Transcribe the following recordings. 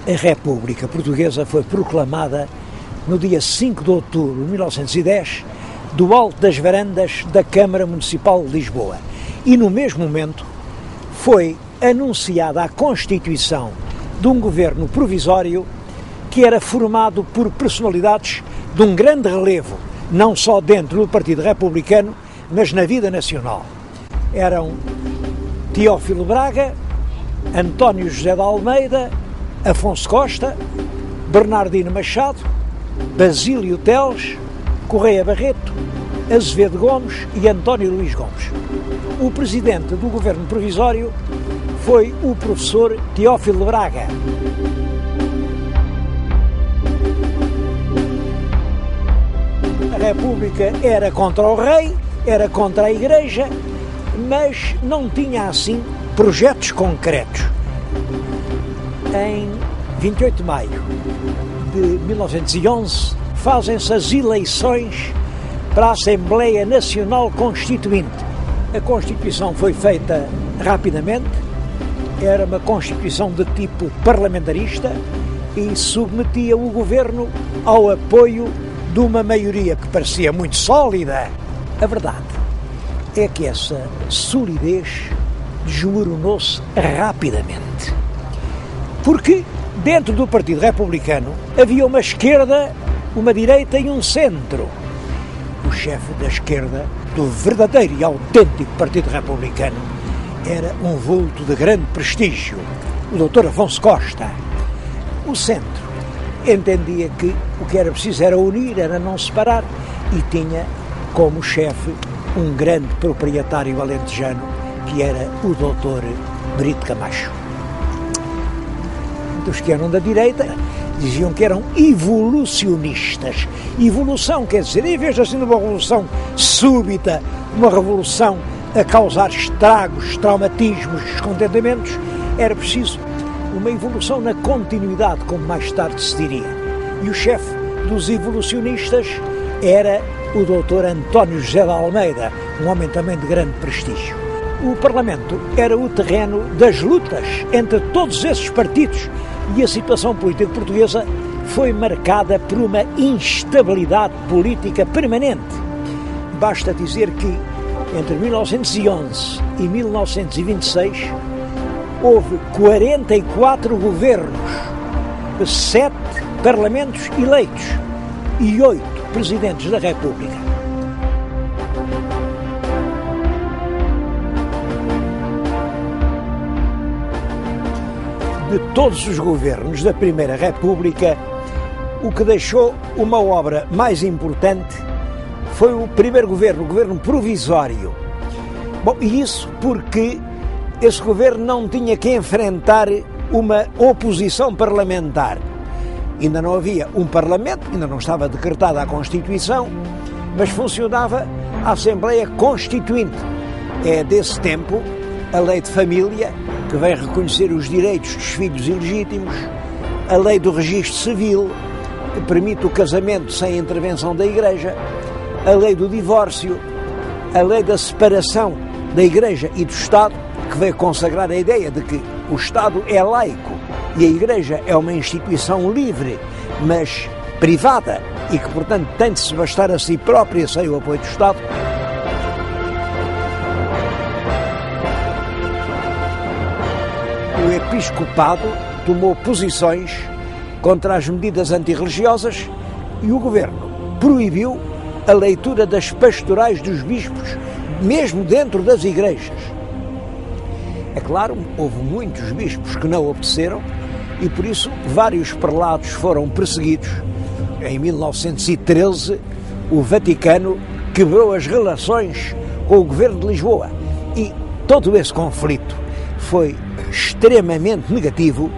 A República Portuguesa foi proclamada no dia 5 de outubro de 1910, do alto das varandas da Câmara Municipal de Lisboa. E no mesmo momento foi anunciada a constituição de um governo provisório que era formado por personalidades de um grande relevo, não só dentro do Partido Republicano, mas na vida nacional. Eram Teófilo Braga, António José de Almeida, Afonso Costa, Bernardino Machado, Basílio Teles, Correia Barreto, Azevedo Gomes e António Luís Gomes. O presidente do governo provisório foi o professor Teófilo Braga. A República era contra o rei, era contra a Igreja, mas não tinha assim projetos concretos. Em 28 de maio de 1911 fazem-se as eleições para a Assembleia Nacional Constituinte. A Constituição foi feita rapidamente, era uma Constituição de tipo parlamentarista e submetia o governo ao apoio de uma maioria que parecia muito sólida. A verdade é que essa solidez desmoronou-se rapidamente. Porque dentro do Partido Republicano havia uma esquerda, uma direita e um centro. O chefe da esquerda, do verdadeiro e autêntico Partido Republicano, era um vulto de grande prestígio, o Dr. Afonso Costa. O centro entendia que o que era preciso era unir, era não separar, e tinha como chefe um grande proprietário alentejano, que era o Dr. Brito Camacho. Os que eram da direita diziam que eram evolucionistas. Evolução quer dizer, em vez de assim uma revolução súbita, uma revolução a causar estragos, traumatismos, descontentamentos, era preciso uma evolução na continuidade, como mais tarde se diria. E o chefe dos evolucionistas era o Dr. António José de Almeida, um homem também de grande prestígio. O Parlamento era o terreno das lutas entre todos esses partidos e a situação política portuguesa foi marcada por uma instabilidade política permanente. Basta dizer que entre 1911 e 1926 houve 44 governos, 7 parlamentos eleitos e 8 presidentes da República. De todos os governos da Primeira República, o que deixou uma obra mais importante foi o primeiro governo, o governo provisório. Bom, e isso porque esse governo não tinha que enfrentar uma oposição parlamentar. Ainda não havia um parlamento, ainda não estava decretada a Constituição, mas funcionava a Assembleia Constituinte. É desse tempo a Lei de Família, que vem reconhecer os direitos dos filhos ilegítimos, a Lei do Registro Civil, que permite o casamento sem intervenção da Igreja, a Lei do Divórcio, a Lei da Separação da Igreja e do Estado, que veio consagrar a ideia de que o Estado é laico e a Igreja é uma instituição livre, mas privada, e que, portanto, tem de se bastar a si própria sem o apoio do Estado. O episcopado tomou posições contra as medidas antirreligiosas e o governo proibiu a leitura das pastorais dos bispos, mesmo dentro das igrejas. É claro, houve muitos bispos que não obedeceram e por isso vários prelados foram perseguidos. Em 1913, o Vaticano quebrou as relações com o governo de Lisboa e todo esse conflito foi extremamente negativo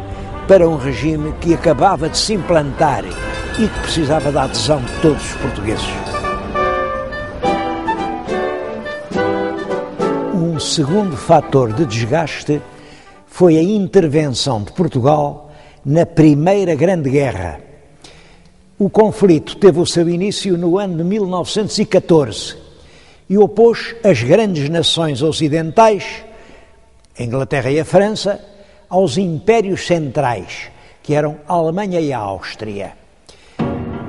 para um regime que acabava de se implantar e que precisava da adesão de todos os portugueses. Um segundo fator de desgaste foi a intervenção de Portugal na Primeira Grande Guerra. O conflito teve o seu início no ano de 1914 e opôs as grandes nações ocidentais, a Inglaterra e a França, aos impérios centrais, que eram a Alemanha e a Áustria.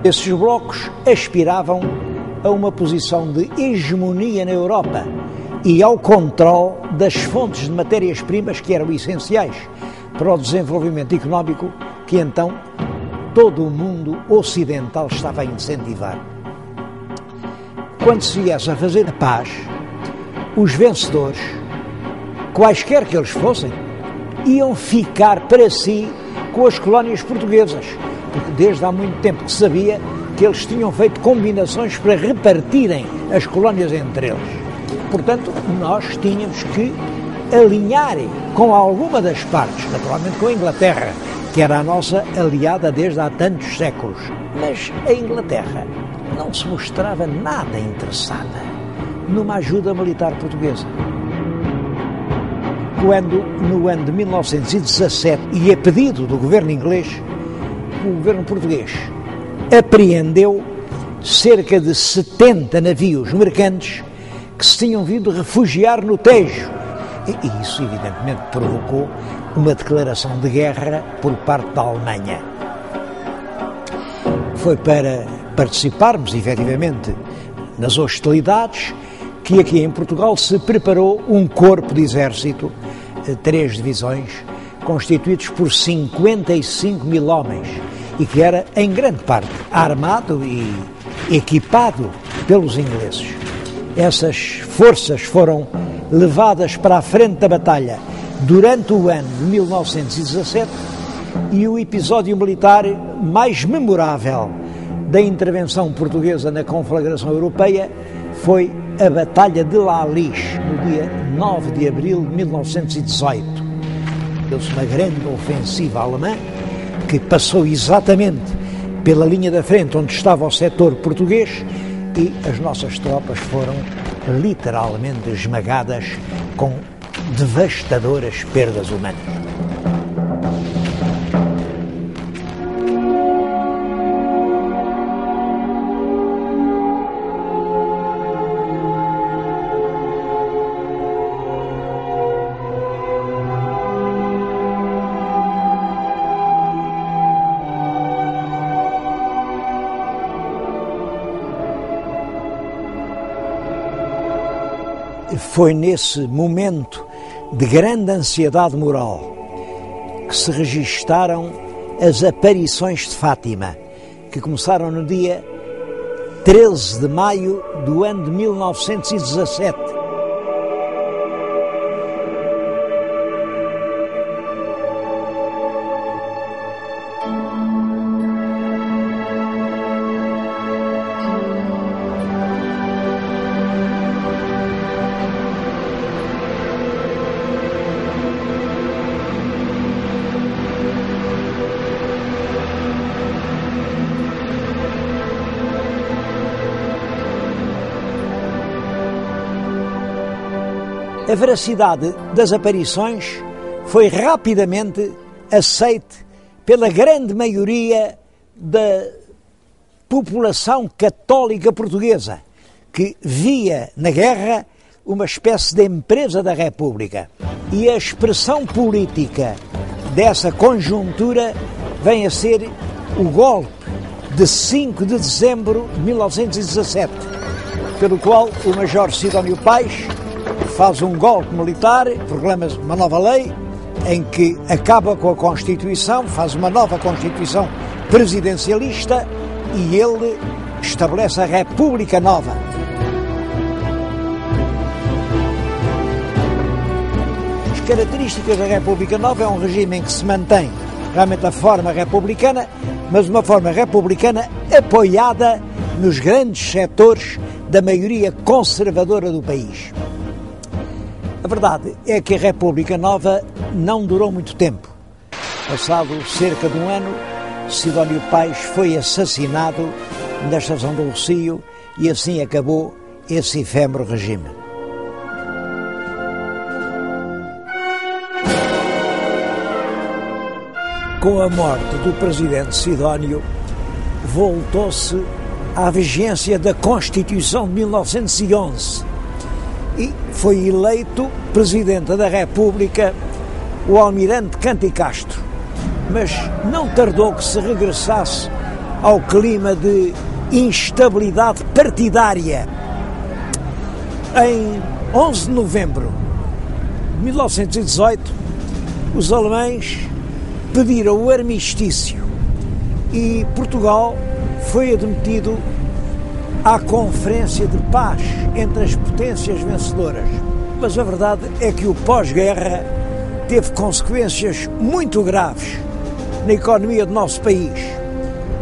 Esses blocos aspiravam a uma posição de hegemonia na Europa e ao controle das fontes de matérias-primas que eram essenciais para o desenvolvimento económico que então todo o mundo ocidental estava a incentivar. Quando se viesse a fazer a paz, os vencedores, quaisquer que eles fossem, iam ficar para si com as colónias portuguesas, porque desde há muito tempo que sabia que eles tinham feito combinações para repartirem as colónias entre eles. Portanto, nós tínhamos que alinhar com alguma das partes, naturalmente com a Inglaterra, que era a nossa aliada desde há tantos séculos. Mas a Inglaterra não se mostrava nada interessada numa ajuda militar portuguesa. Quando, no ano de 1917, e a pedido do governo inglês, o governo português apreendeu cerca de 70 navios mercantes que se tinham vindo refugiar no Tejo. E isso, evidentemente, provocou uma declaração de guerra por parte da Alemanha. Foi para participarmos, efetivamente, nas hostilidades que aqui em Portugal se preparou um corpo de exército, 3 divisões, constituídos por 55 mil homens, e que era, em grande parte, armado e equipado pelos ingleses. Essas forças foram levadas para a frente da batalha durante o ano de 1917 e o episódio militar mais memorável da intervenção portuguesa na conflagração europeia foi a Batalha de La Alice, no dia 9 de abril de 1918. Deu-se uma grande ofensiva alemã que passou exatamente pela linha da frente onde estava o setor português e as nossas tropas foram literalmente esmagadas com devastadoras perdas humanas. Foi nesse momento de grande ansiedade moral que se registaram as aparições de Fátima, que começaram no dia 13 de maio do ano de 1917. A veracidade das aparições foi rapidamente aceite pela grande maioria da população católica portuguesa, que via na guerra uma espécie de empresa da República. E a expressão política dessa conjuntura vem a ser o golpe de 5 de dezembro de 1917, pelo qual o Major Sidónio Pais faz um golpe militar, proclama uma nova lei, em que acaba com a Constituição, faz uma nova Constituição presidencialista e ele estabelece a República Nova. As características da República Nova é um regime em que se mantém realmente a forma republicana, mas uma forma republicana apoiada nos grandes setores da maioria conservadora do país. A verdade é que a República Nova não durou muito tempo. Passado cerca de um ano, Sidónio Pais foi assassinado na estação do Rossio e assim acabou esse efêmero regime. Com a morte do presidente Sidónio, voltou-se à vigência da Constituição de 1911 e foi eleito Presidente da República o almirante Cândido Castro. mas não tardou que se regressasse ao clima de instabilidade partidária. Em 11 de novembro de 1918, os alemães pediram o armistício e Portugal foi admitido à Conferência de Paz entre as potências vencedoras. Mas a verdade é que o pós-guerra teve consequências muito graves na economia do nosso país.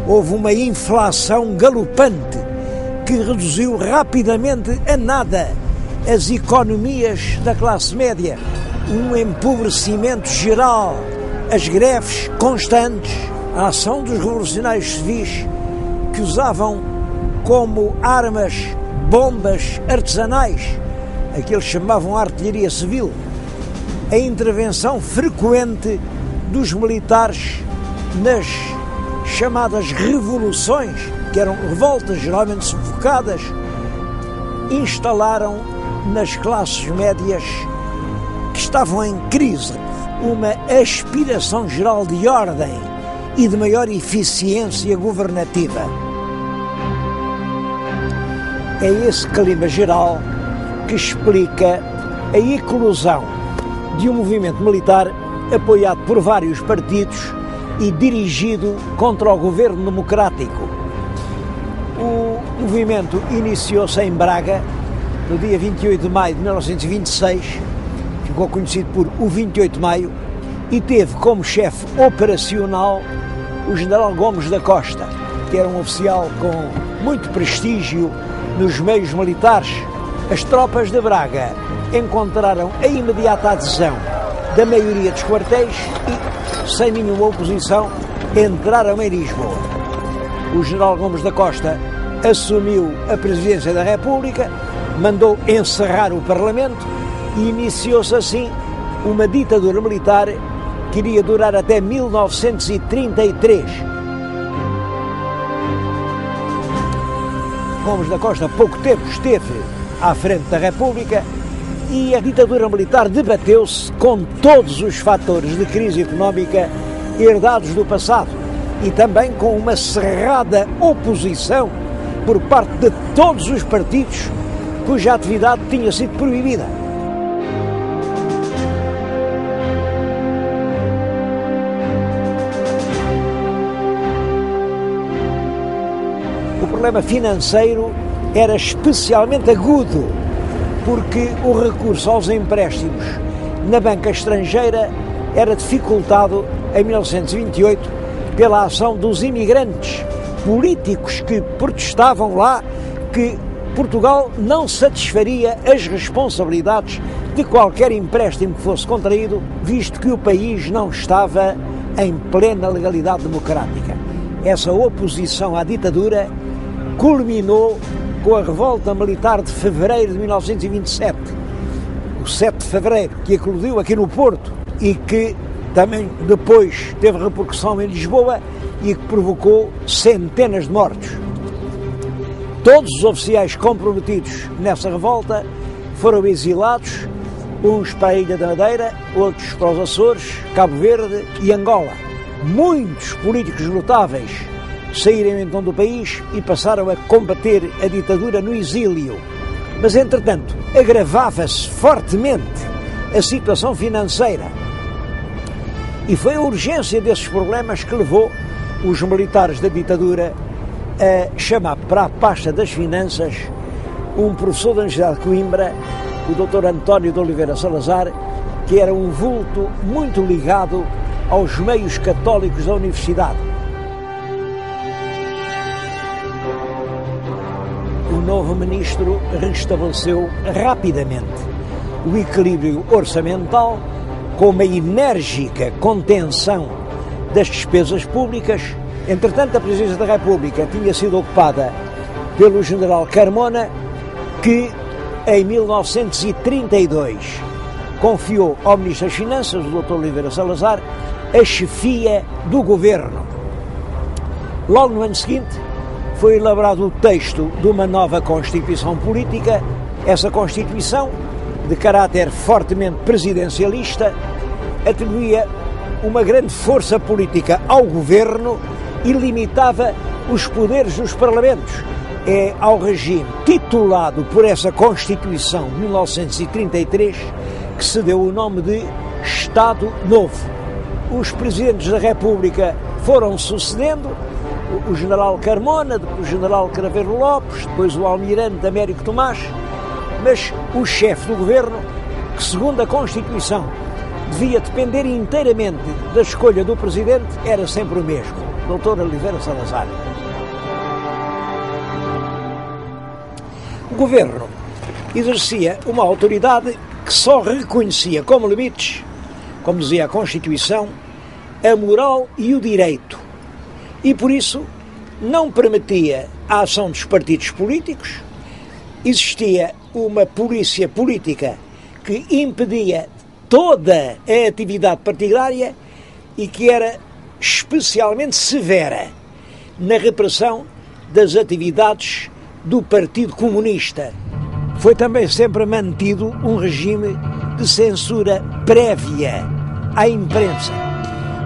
Houve uma inflação galopante que reduziu rapidamente a nada as economias da classe média, um empobrecimento geral, as greves constantes, a ação dos revolucionários civis que usavam como armas bombas artesanais, aqueles que chamavam artilharia civil, a intervenção frequente dos militares nas chamadas revoluções, que eram revoltas geralmente sufocadas, instalaram nas classes médias que estavam em crise uma aspiração geral de ordem e de maior eficiência governativa. É esse clima geral que explica a eclosão de um movimento militar apoiado por vários partidos e dirigido contra o governo democrático. O movimento iniciou-se em Braga no dia 28 de maio de 1926, ficou conhecido por o 28 de maio, e teve como chefe operacional o general Gomes da Costa, que era um oficial com muito prestígio nos meios militares. As tropas de Braga encontraram a imediata adesão da maioria dos quartéis e, sem nenhuma oposição, entraram em Lisboa. O general Gomes da Costa assumiu a presidência da República, mandou encerrar o Parlamento e iniciou-se assim uma ditadura militar que iria durar até 1933. Gomes da Costa, há pouco tempo, esteve à frente da República e a ditadura militar debateu-se com todos os fatores de crise económica herdados do passado e também com uma cerrada oposição por parte de todos os partidos cuja atividade tinha sido proibida. O problema financeiro era especialmente agudo, porque o recurso aos empréstimos na banca estrangeira era dificultado em 1928 pela ação dos imigrantes políticos que protestavam lá que Portugal não satisfaria as responsabilidades de qualquer empréstimo que fosse contraído, visto que o país não estava em plena legalidade democrática. Essa oposição à ditadura culminou com a revolta militar de fevereiro de 1927, o 7 de fevereiro, que eclodiu aqui no Porto e que também depois teve repercussão em Lisboa e que provocou centenas de mortos. Todos os oficiais comprometidos nessa revolta foram exilados, uns para a Ilha da Madeira, outros para os Açores, Cabo Verde e Angola. Muitos políticos notáveis saíram então do país e passaram a combater a ditadura no exílio. Mas, entretanto, agravava-se fortemente a situação financeira. E foi a urgência desses problemas que levou os militares da ditadura a chamar para a pasta das finanças um professor da Universidade de Coimbra, o Dr. António de Oliveira Salazar, que era um vulto muito ligado aos meios católicos da universidade. O novo ministro restabeleceu rapidamente o equilíbrio orçamental com uma enérgica contenção das despesas públicas. Entretanto, a presidência da República tinha sido ocupada pelo general Carmona, que em 1932 confiou ao Ministro das Finanças, o Dr. Oliveira Salazar, a chefia do governo. Logo no ano seguinte foi elaborado o texto de uma nova Constituição Política. Essa Constituição, de caráter fortemente presidencialista, atribuía uma grande força política ao governo e limitava os poderes dos parlamentos. É ao regime titulado por essa Constituição de 1933 que se deu o nome de Estado Novo. Os presidentes da República foram sucedendo, o general Carmona, depois o general Craveiro Lopes, depois o almirante Américo Tomás, mas o chefe do governo, que segundo a Constituição devia depender inteiramente da escolha do presidente, era sempre o mesmo, Dr. Oliveira Salazar. O governo exercia uma autoridade que só reconhecia como limites, como dizia a Constituição, a moral e o direito. E por isso não permitia a ação dos partidos políticos. Existia uma polícia política que impedia toda a atividade partidária e que era especialmente severa na repressão das atividades do Partido Comunista. Foi também sempre mantido um regime de censura prévia à imprensa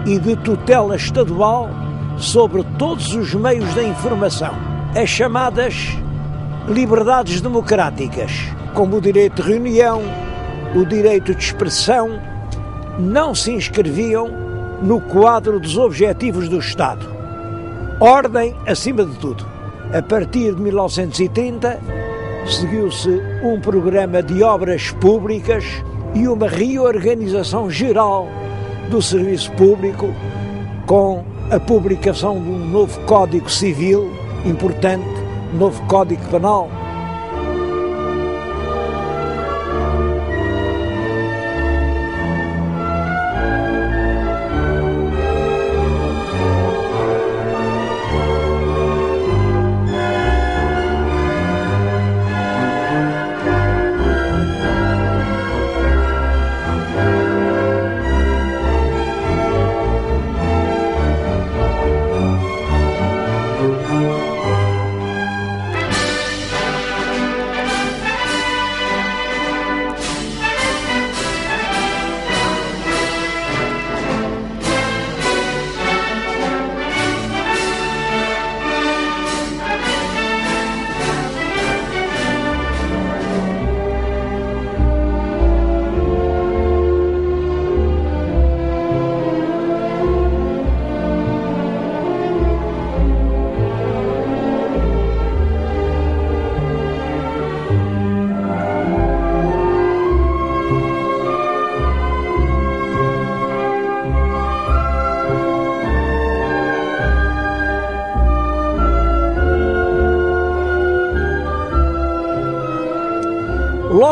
e de tutela estadual sobre todos os meios da informação. As chamadas liberdades democráticas, como o direito de reunião, o direito de expressão, não se inscreviam no quadro dos objetivos do Estado. Ordem acima de tudo. A partir de 1930, seguiu-se um programa de obras públicas e uma reorganização geral do serviço público, com a publicação de um novo Código Civil importante, novo Código Penal.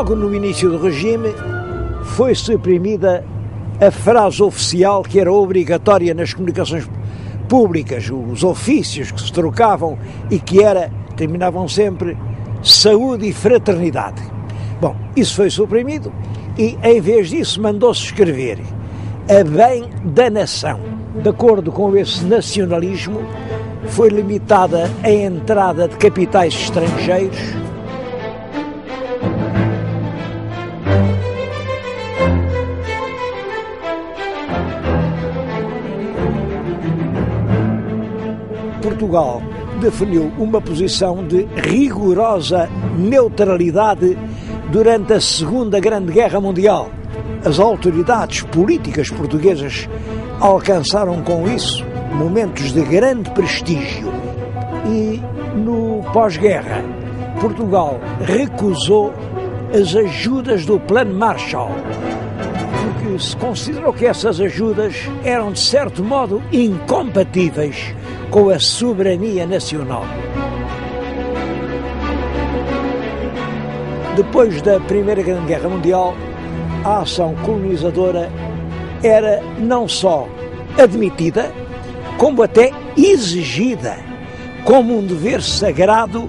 Logo no início do regime, foi suprimida a frase oficial que era obrigatória nas comunicações públicas, os ofícios que se trocavam e que terminavam sempre saúde e fraternidade. Bom, isso foi suprimido e, em vez disso, mandou-se escrever a bem da nação. De acordo com esse nacionalismo, foi limitada a entrada de capitais estrangeiros, Portugal definiu uma posição de rigorosa neutralidade durante a Segunda Grande Guerra Mundial. As autoridades políticas portuguesas alcançaram com isso momentos de grande prestígio e, no pós-guerra, Portugal recusou as ajudas do Plano Marshall, porque se considerou que essas ajudas eram, de certo modo, incompatíveis com a soberania nacional. Depois da Primeira Grande Guerra Mundial, a ação colonizadora era não só admitida, como até exigida como um dever sagrado,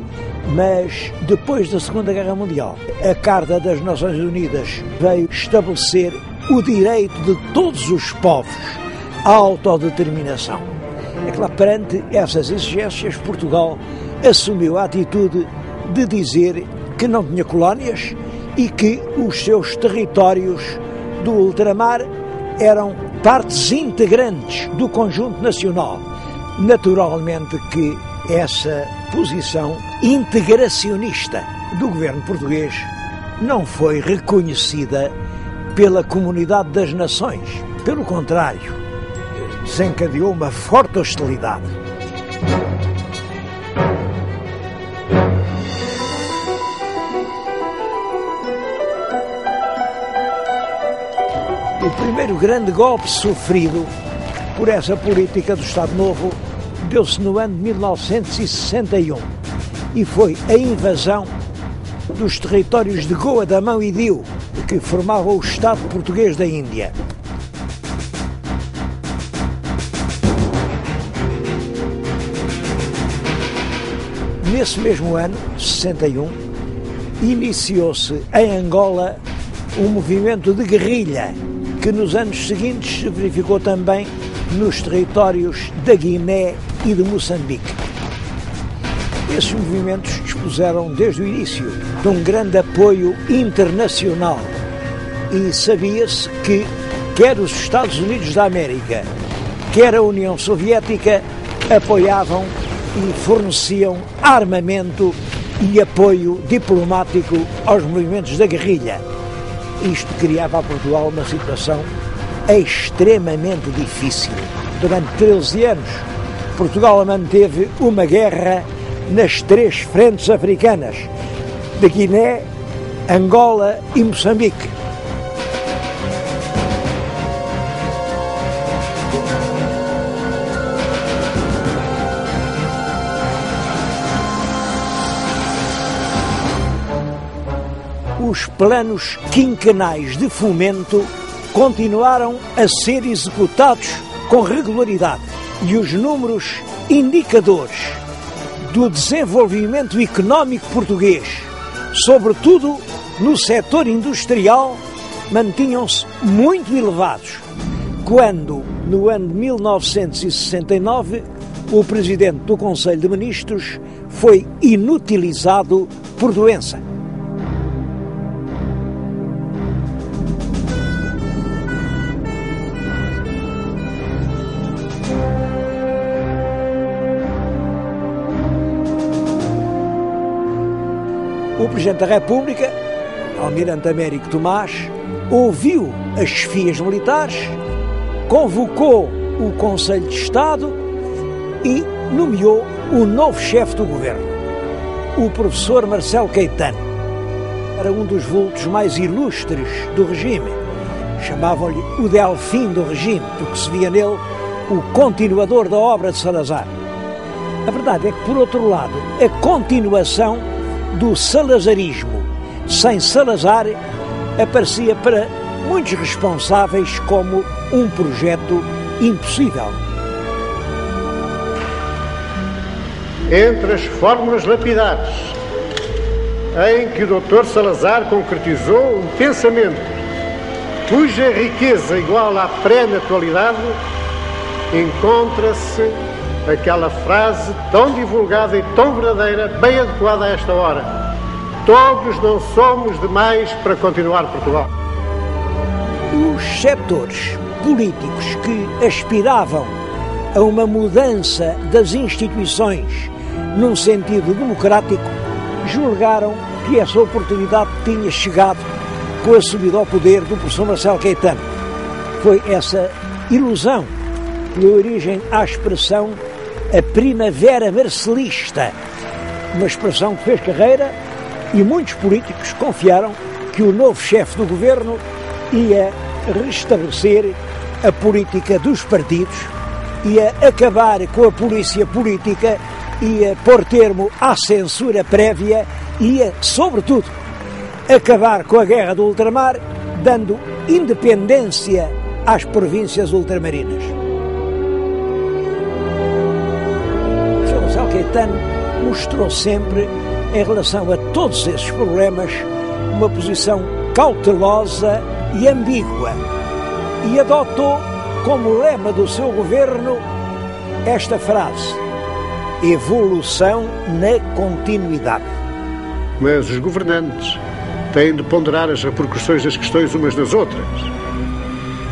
mas depois da Segunda Guerra Mundial, a Carta das Nações Unidas veio estabelecer o direito de todos os povos à autodeterminação. É claro, perante essas exigências, Portugal assumiu a atitude de dizer que não tinha colónias e que os seus territórios do ultramar eram partes integrantes do conjunto nacional. Naturalmente que essa posição integracionista do governo português não foi reconhecida pela comunidade das nações. Pelo contrário, desencadeou uma forte hostilidade. O primeiro grande golpe sofrido por essa política do Estado Novo deu-se no ano de 1961 e foi a invasão dos territórios de Goa, Damão e Diu, que formavam o Estado português da Índia. Nesse mesmo ano, 61, iniciou-se em Angola um movimento de guerrilha que nos anos seguintes se verificou também nos territórios da Guiné e de Moçambique. Esses movimentos dispuseram desde o início de um grande apoio internacional e sabia-se que quer os Estados Unidos da América, quer a União Soviética apoiavam e forneciam armamento e apoio diplomático aos movimentos da guerrilha. Isto criava a Portugal uma situação extremamente difícil. Durante 13 anos, Portugal manteve uma guerra nas 3 frentes africanas, de Guiné, Angola e Moçambique. Os planos quinquenais de fomento continuaram a ser executados com regularidade e os números indicadores do desenvolvimento económico português, sobretudo no setor industrial, mantinham-se muito elevados, quando, no ano de 1969, o Presidente do Conselho de Ministros foi inutilizado por doença. O Presidente da República, Almirante Américo Tomás, ouviu as chefias militares, convocou o Conselho de Estado e nomeou o novo chefe do governo, o professor Marcelo Caetano. Era um dos vultos mais ilustres do regime. Chamavam-lhe o Delfim do regime, porque se via nele o continuador da obra de Salazar. A verdade é que, por outro lado, a continuação do salazarismo sem Salazar aparecia para muitos responsáveis como um projeto impossível. Entre as fórmulas lapidares em que o Dr. Salazar concretizou um pensamento cuja riqueza igual à pré-naturalidade, encontra-se aquela frase tão divulgada e tão verdadeira, bem adequada a esta hora: todos não somos demais para continuar Portugal. Os setores políticos que aspiravam a uma mudança das instituições num sentido democrático julgaram que essa oportunidade tinha chegado com a subida ao poder do professor Marcelo Caetano. Foi essa ilusão que deu origem à expressão a primavera marcelista, uma expressão que fez carreira, e muitos políticos confiaram que o novo chefe do governo ia restabelecer a política dos partidos, ia acabar com a polícia política, ia pôr termo à censura prévia, ia, sobretudo, acabar com a guerra do ultramar, dando independência às províncias ultramarinas. Marcelo Caetano mostrou sempre, em relação a todos esses problemas, uma posição cautelosa e ambígua, e adotou como lema do seu governo esta frase: evolução na continuidade. Mas os governantes têm de ponderar as repercussões das questões umas nas outras.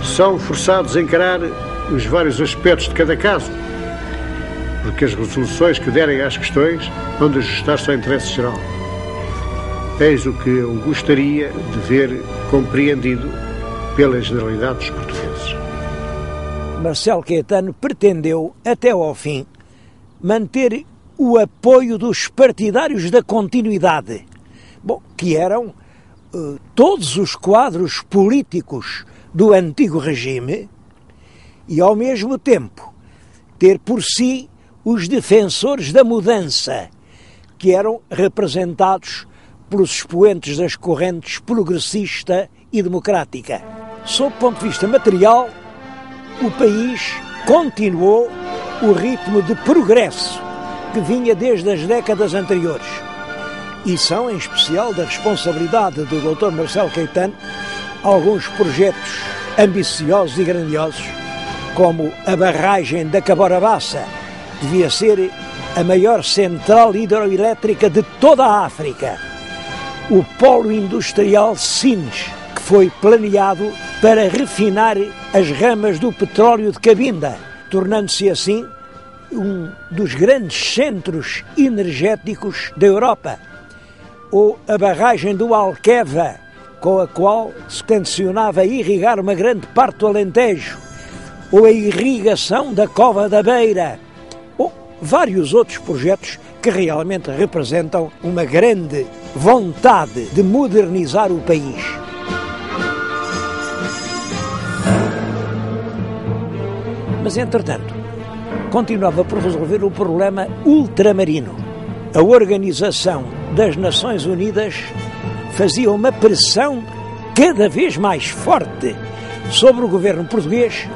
são forçados a encarar os vários aspectos de cada caso, porque as resoluções que derem às questões vão de ajustar-se ao interesse geral. Eis o que eu gostaria de ver compreendido pela generalidade dos portugueses. Marcelo Caetano pretendeu, até ao fim, manter o apoio dos partidários da continuidade, que eram todos os quadros políticos do antigo regime, e, ao mesmo tempo, ter por si os defensores da mudança, que eram representados pelos expoentes das correntes progressista e democrática. Sob o ponto de vista material, o país continuou o ritmo de progresso que vinha desde as décadas anteriores. E são, em especial, da responsabilidade do Dr. Marcelo Caetano, alguns projetos ambiciosos e grandiosos, como a barragem da Cabora Bassa, que devia ser a maior central hidroelétrica de toda a África. O polo industrial Sines, que foi planeado para refinar as ramas do petróleo de Cabinda, tornando-se assim um dos grandes centros energéticos da Europa. Ou a barragem do Alqueva, com a qual se tencionava irrigar uma grande parte do Alentejo, ou a irrigação da Cova da Beira, ou vários outros projetos que realmente representam uma grande vontade de modernizar o país. Mas, entretanto, continuava por resolver o problema ultramarino. A Organização das Nações Unidas fazia uma pressão cada vez mais forte sobre o governo português,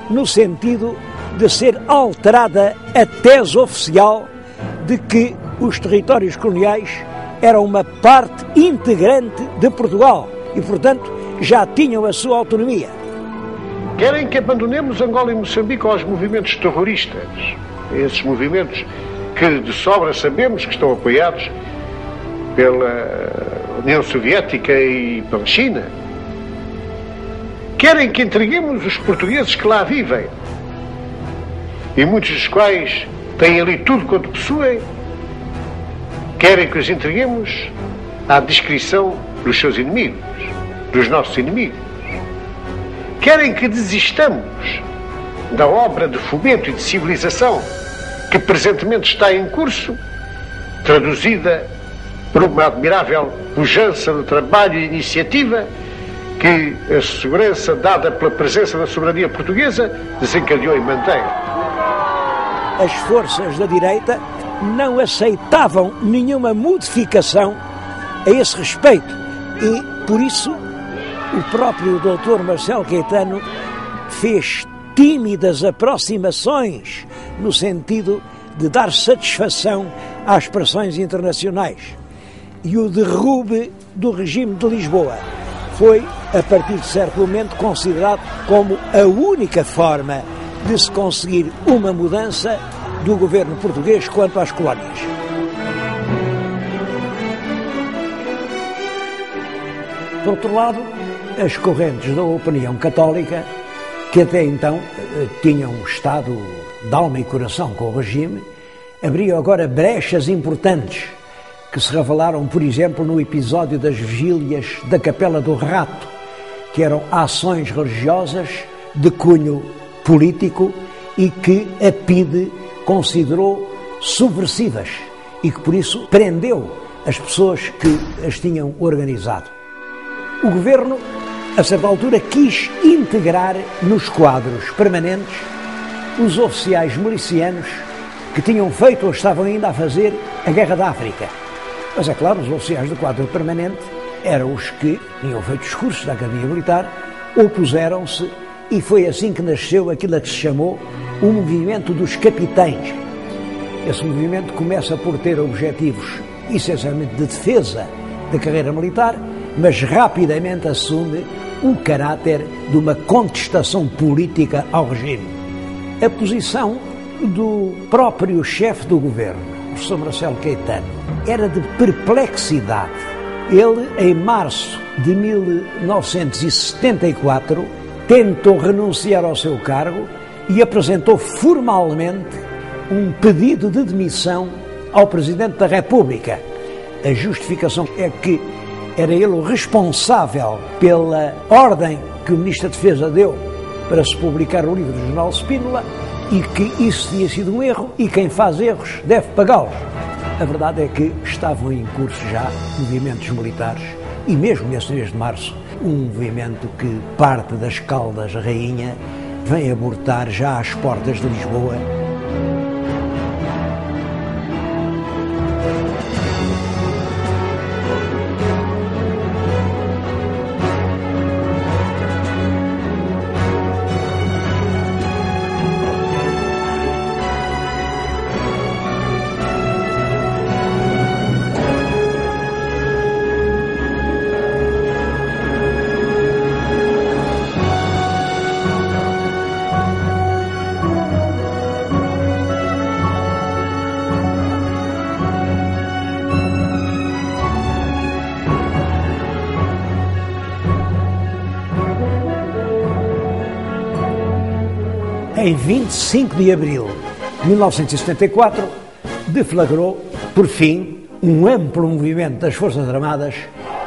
no sentido de ser alterada a tese oficial de que os territórios coloniais eram uma parte integrante de Portugal e, portanto, já tinham a sua autonomia. Querem que abandonemos Angola e Moçambique aos movimentos terroristas, esses movimentos que de sobra sabemos que estão apoiados pela União Soviética e pela China? Querem que entreguemos os portugueses que lá vivem, e muitos dos quais têm ali tudo quanto possuem? Querem que os entreguemos à descrição dos seus inimigos, dos nossos inimigos? Querem que desistamos da obra de fomento e de civilização que presentemente está em curso, traduzida por uma admirável pujança do trabalho e iniciativa que a segurança dada pela presença da soberania portuguesa desencadeou e mantém? As forças da direita não aceitavam nenhuma modificação a esse respeito e, por isso, o próprio Dr. Marcelo Caetano fez tímidas aproximações no sentido de dar satisfação às pressões internacionais. E o derrube do regime de Lisboa foi, a partir de certo momento, considerado como a única forma de se conseguir uma mudança do governo português quanto às colónias. Por outro lado, as correntes da opinião católica, que até então tinham estado de alma e coração com o regime, abriam agora brechas importantes que se revelaram, por exemplo, no episódio das vigílias da Capela do Rato, que eram ações religiosas de cunho político e que a PIDE considerou subversivas e que, por isso, prendeu as pessoas que as tinham organizado. O governo, a certa altura, quis integrar nos quadros permanentes os oficiais milicianos que tinham feito ou estavam ainda a fazer a Guerra da África. Mas, é claro, os oficiais do quadro permanente eram os que tinham feito os cursos da Academia Militar, opuseram-se e foi assim que nasceu aquilo que se chamou o movimento dos capitães. Esse movimento começa por ter objetivos essencialmente de defesa da carreira militar, mas rapidamente assume o caráter de uma contestação política ao regime. A posição do próprio chefe do governo, o professor Marcelo Caetano, era de perplexidade. Ele, em março de 1974, tentou renunciar ao seu cargo e apresentou formalmente um pedido de demissão ao Presidente da República. A justificação é que era ele o responsável pela ordem que o Ministro da Defesa deu para se publicar o livro do Jornal Spínola e que isso tinha sido um erro e quem faz erros deve pagá-los. A verdade é que estavam em curso já movimentos militares e mesmo nesse mês de março, um movimento que parte das Caldas Rainha vem abortar já às portas de Lisboa. Em 25 de abril de 1974, deflagrou, por fim, um amplo movimento das Forças Armadas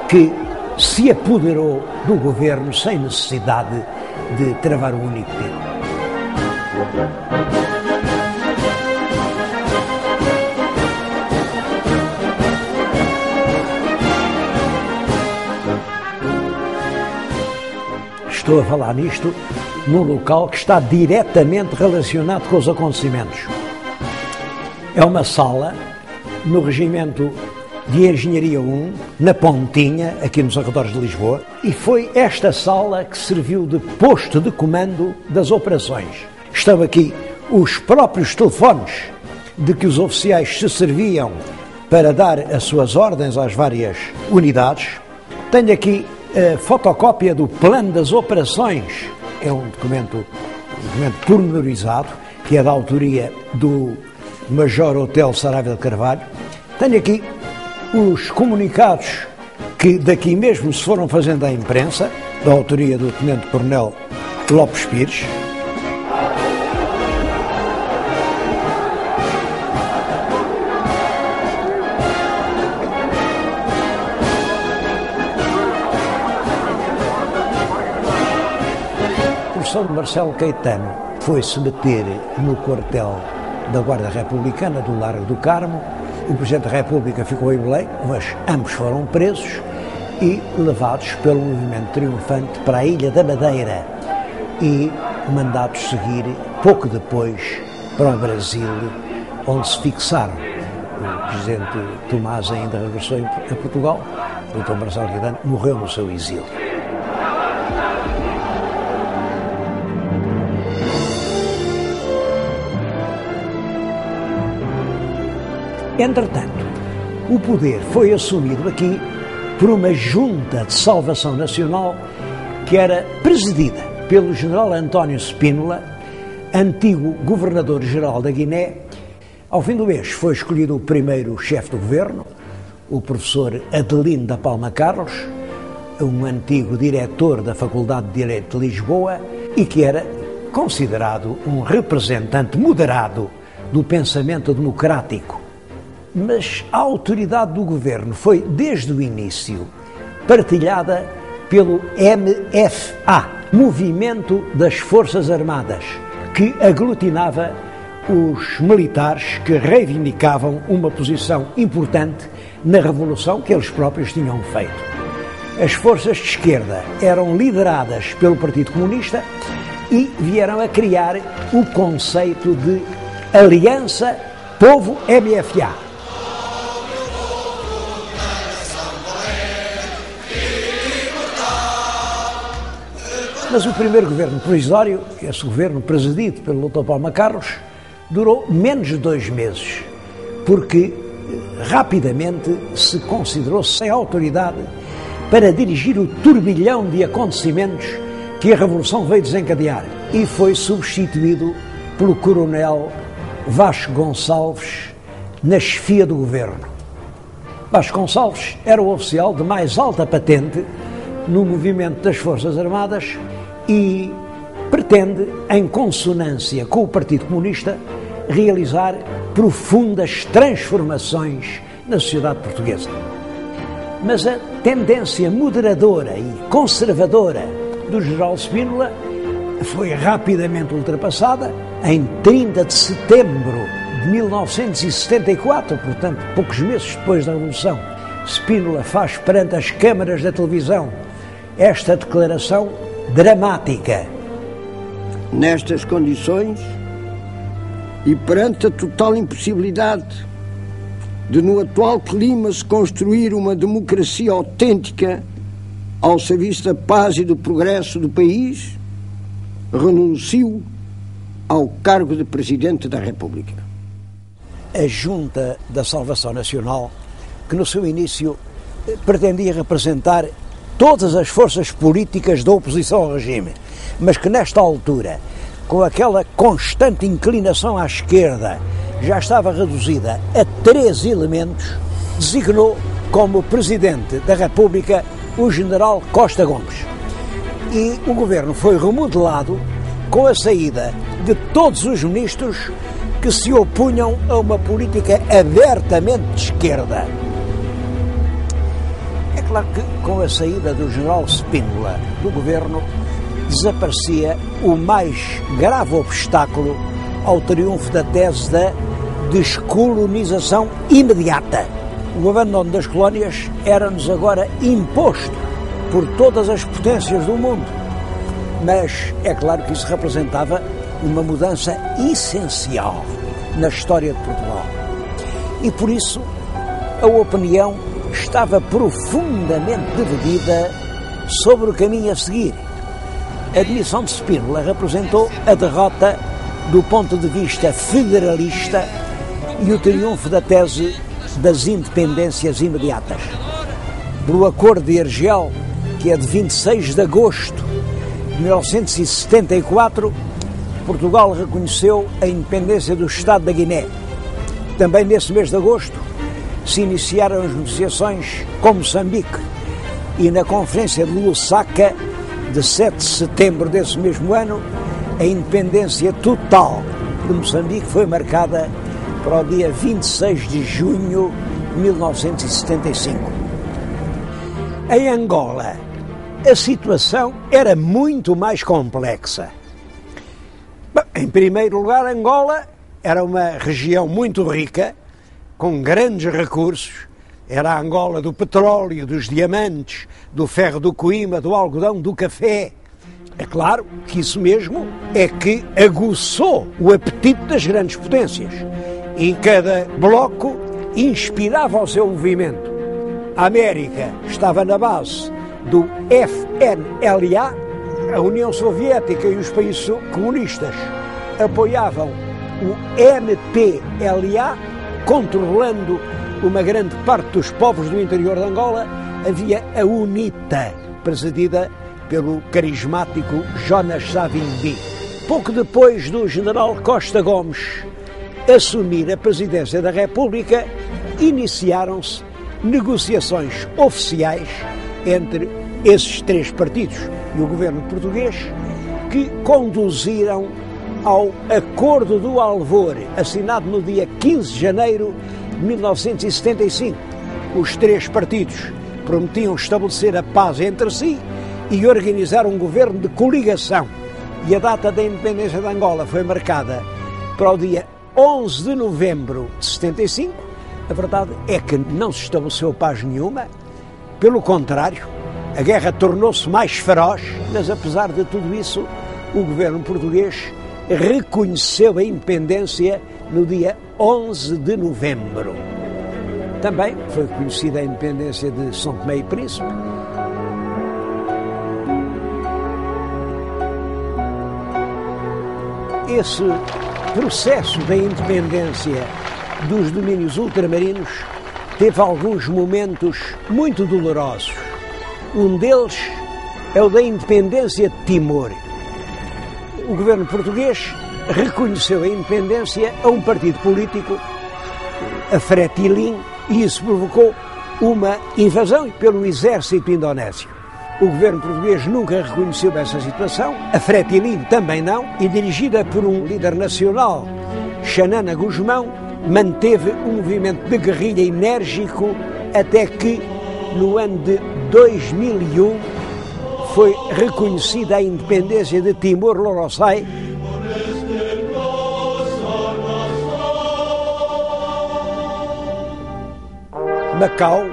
que se apoderou do governo sem necessidade de travar um único tiro. Estou a falar nisto num local que está diretamente relacionado com os acontecimentos. É uma sala no Regimento de Engenharia 1, na Pontinha, aqui nos arredores de Lisboa, e foi esta sala que serviu de posto de comando das operações. Estão aqui os próprios telefones de que os oficiais se serviam para dar as suas ordens às várias unidades. Tenho aqui a fotocópia do plano das operações. É um documento pormenorizado, que é da autoria do Major Otelo Saraiva de Carvalho. Tenho aqui os comunicados que daqui mesmo se foram fazendo à imprensa, da autoria do Tenente-Coronel Lopes Pires. O São Marcelo Caetano foi-se meter no quartel da Guarda Republicana do Largo do Carmo. O Presidente da República ficou em Belém, mas ambos foram presos e levados pelo movimento triunfante para a Ilha da Madeira e mandados seguir, pouco depois, para o Brasil, onde se fixaram. O Presidente Tomás ainda regressou a Portugal, o Dr. Marcelo Caetano morreu no seu exílio. Entretanto, o poder foi assumido aqui por uma junta de salvação nacional que era presidida pelo general António Spínola, antigo governador-geral da Guiné. Ao fim do mês foi escolhido o primeiro chefe do governo, o professor Adelino da Palma Carlos, um antigo diretor da Faculdade de Direito de Lisboa e que era considerado um representante moderado do pensamento democrático. Mas a autoridade do governo foi, desde o início, partilhada pelo MFA, Movimento das Forças Armadas, que aglutinava os militares que reivindicavam uma posição importante na revolução que eles próprios tinham feito. As forças de esquerda eram lideradas pelo Partido Comunista e vieram a criar o conceito de Aliança Povo-MFA. Mas o primeiro governo provisório, esse governo presidido pelo Dr. Palma Carlos, durou menos de 2 meses, porque rapidamente se considerou sem autoridade para dirigir o turbilhão de acontecimentos que a Revolução veio desencadear, e foi substituído pelo coronel Vasco Gonçalves na chefia do governo. Vasco Gonçalves era o oficial de mais alta patente no movimento das Forças Armadas e pretende, em consonância com o Partido Comunista, realizar profundas transformações na sociedade portuguesa. Mas a tendência moderadora e conservadora do general Spínola foi rapidamente ultrapassada. Em 30 de setembro de 1974, portanto, poucos meses depois da Revolução, Spínola faz perante as câmaras da televisão esta declaração dramática. Nestas condições e perante a total impossibilidade de, no atual clima, se construir uma democracia autêntica ao serviço da paz e do progresso do país, renuncio ao cargo de Presidente da República. A Junta da Salvação Nacional, que no seu início pretendia representar todas as forças políticas da oposição ao regime, mas que nesta altura, com aquela constante inclinação à esquerda, já estava reduzida a 3 elementos, designou como Presidente da República o general Costa Gomes. E o governo foi remodelado com a saída de todos os ministros que se opunham a uma política abertamente de esquerda. É claro que com a saída do general Spínola do governo desaparecia o mais grave obstáculo ao triunfo da tese da descolonização imediata. O abandono das colónias era-nos agora imposto por todas as potências do mundo, mas é claro que isso representava uma mudança essencial na história de Portugal. E por isso a opinião estava profundamente dividida sobre o caminho a seguir. A admissão de Spínola representou a derrota do ponto de vista federalista e o triunfo da tese das independências imediatas. Pelo Acordo de Argel, que é de 26 de agosto de 1974, Portugal reconheceu a independência do Estado da Guiné. Também nesse mês de agosto se iniciaram as negociações com Moçambique e na Conferência de Lusaka, de 7 de setembro desse mesmo ano, a independência total de Moçambique foi marcada para o dia 26 de junho de 1975. Em Angola, a situação era muito mais complexa. Bom, em primeiro lugar, Angola era uma região muito rica, com grandes recursos. Era a Angola do petróleo, dos diamantes, do ferro do coíma, do algodão, do café. É claro que isso mesmo é que aguçou o apetite das grandes potências. E cada bloco inspirava o seu movimento. A América estava na base do FNLA, a União Soviética e os países comunistas apoiavam o MPLA, controlando uma grande parte dos povos do interior de Angola. Havia a UNITA, presidida pelo carismático Jonas Savimbi. Pouco depois do general Costa Gomes assumir a presidência da República, iniciaram-se negociações oficiais entre esses 3 partidos e o governo português, que conduziram ao Acordo do Alvor, assinado no dia 15 de janeiro de 1975. Os 3 partidos prometiam estabelecer a paz entre si e organizar um governo de coligação. E a data da independência de Angola foi marcada para o dia 11 de novembro de 75. A verdade é que não se estabeleceu paz nenhuma. Pelo contrário, a guerra tornou-se mais feroz, mas apesar de tudo isso, o governo português reconheceu a independência no dia 11 de novembro. Também foi reconhecida a independência de São Tomé e Príncipe. Esse processo da independência dos domínios ultramarinos teve alguns momentos muito dolorosos. Um deles é o da independência de Timor. O governo português reconheceu a independência a um partido político, a Fretilin, e isso provocou uma invasão pelo exército indonésio. O governo português nunca reconheceu essa situação, a Fretilin também não, e dirigida por um líder nacional, Xanana Guzmão, manteve um movimento de guerrilha enérgico até que, no ano de 2001, foi reconhecida a independência de Timor-Leste. Macau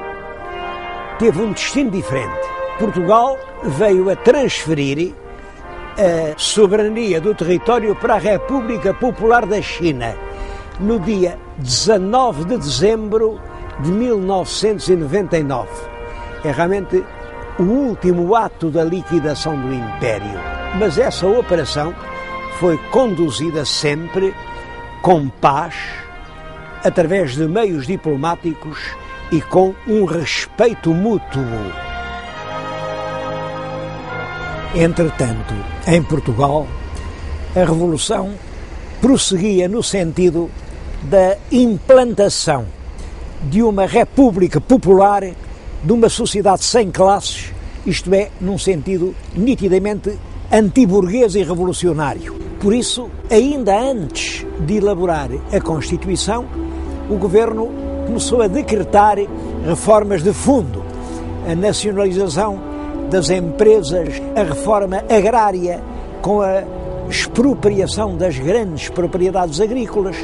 teve um destino diferente. Portugal veio a transferir a soberania do território para a República Popular da China no dia 19 de dezembro de 1999. É realmente o último ato da liquidação do Império. Mas essa operação foi conduzida sempre com paz, através de meios diplomáticos e com um respeito mútuo. Entretanto, em Portugal, a Revolução prosseguia no sentido da implantação de uma república popular, de uma sociedade sem classes, isto é, num sentido nitidamente antiburguês e revolucionário. Por isso, ainda antes de elaborar a Constituição, o governo começou a decretar reformas de fundo, a nacionalização das empresas, a reforma agrária com a expropriação das grandes propriedades agrícolas,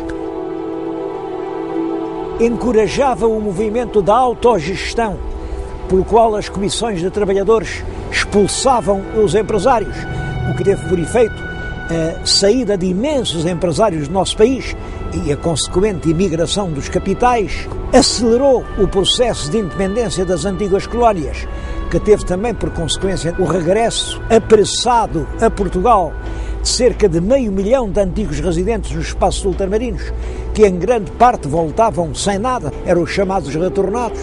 encorajava o movimento da autogestão, pelo qual as comissões de trabalhadores expulsavam os empresários, o que teve por efeito a saída de imensos empresários do nosso país e a consequente imigração dos capitais, acelerou o processo de independência das antigas colónias, que teve também por consequência o regresso apressado a Portugal de cerca de 500 mil de antigos residentes nos espaços ultramarinos, que em grande parte voltavam sem nada, eram os chamados retornados.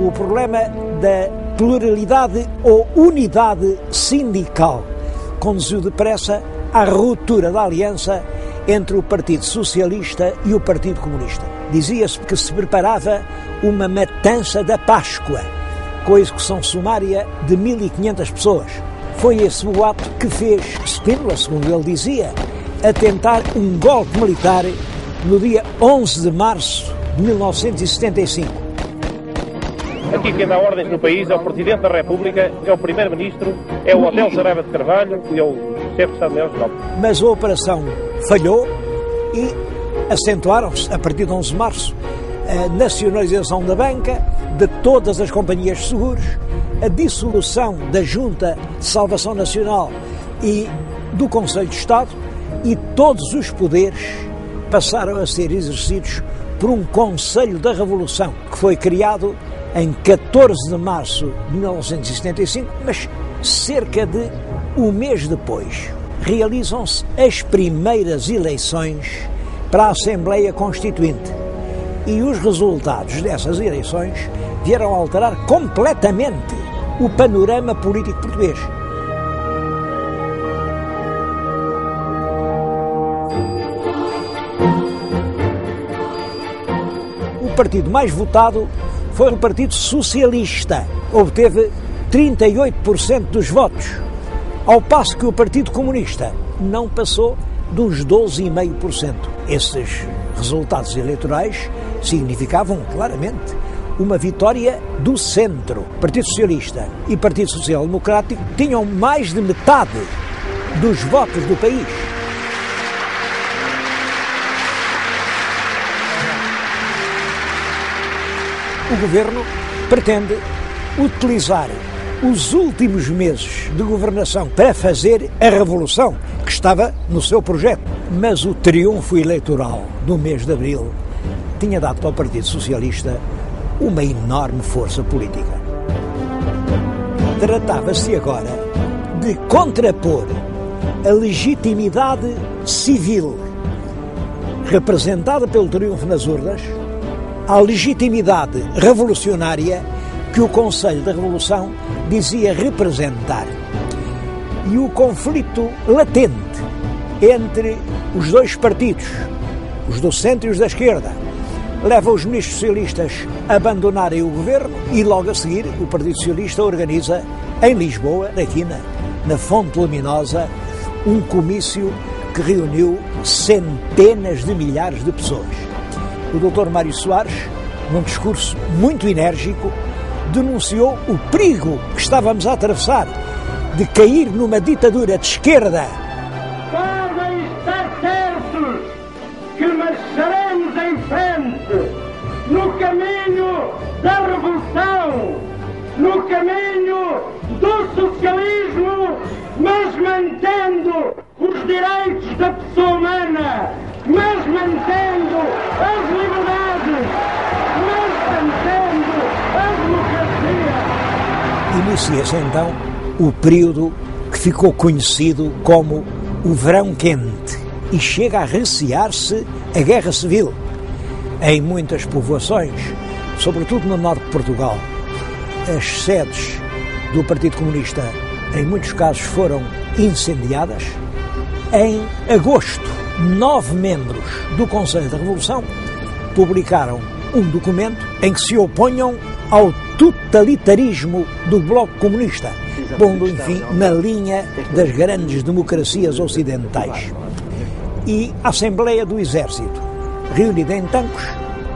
O problema da pluralidade ou unidade sindical conduziu depressa à ruptura da aliança entre o Partido Socialista e o Partido Comunista. Dizia-se que se preparava uma matança da Páscoa, com a execução sumária de 1.500 pessoas. Foi esse o ato que fez Spínola, segundo ele dizia, a tentar um golpe militar no dia 11 de março de 1975. Aqui quem dá ordens no país é o Presidente da República, é o Primeiro-Ministro, é o Abel Saraiva de Carvalho e é o Chefe de Estado-Maior-Geral. Mas a operação falhou e acentuaram-se, a partir de 11 de março, a nacionalização da banca, de todas as companhias de seguros, a dissolução da Junta de Salvação Nacional e do Conselho de Estado, e todos os poderes passaram a ser exercidos por um Conselho da Revolução, que foi criado em 14 de março de 1975, mas cerca de um mês depois realizam-se as primeiras eleições para a Assembleia Constituinte. E os resultados dessas eleições vieram a alterar completamente o panorama político português. O partido mais votado foi o Partido Socialista, obteve 38% dos votos, ao passo que o Partido Comunista não passou dos 12,5%. Esses resultados eleitorais significavam claramente uma vitória do centro. Partido Socialista e Partido Social Democrático tinham mais de metade dos votos do país. O governo pretende utilizar os últimos meses de governação para fazer a revolução que estava no seu projeto. Mas o triunfo eleitoral do mês de abril tinha dado ao Partido Socialista uma enorme força política. Tratava-se agora de contrapor a legitimidade civil representada pelo triunfo nas urnas à legitimidade revolucionária que o Conselho da Revolução dizia representar. E o conflito latente entre os dois partidos, os do centro e os da esquerda, leva os ministros socialistas a abandonarem o governo e logo a seguir o Partido Socialista organiza em Lisboa, aqui na Fonte Luminosa, um comício que reuniu centenas de milhares de pessoas. O Dr. Mário Soares, num discurso muito enérgico, denunciou o perigo que estávamos a atravessar de cair numa ditadura de esquerda. Podem estar certos que marcharemos em frente no caminho da revolução, no caminho do socialismo, mas mantendo os direitos da pessoa humana, mas mantendo as liberdades, mas mantendo a democracia. Inicia-se então o período que ficou conhecido como o Verão Quente e chega a recear-se a Guerra Civil. Em muitas povoações, sobretudo no norte de Portugal, as sedes do Partido Comunista, em muitos casos, foram incendiadas. Em agosto, 9 membros do Conselho da Revolução publicaram um documento em que se oponham ao totalitarismo do Bloco Comunista, pondo, enfim, na linha das grandes democracias ocidentais. E a Assembleia do Exército, reunida em Tancos,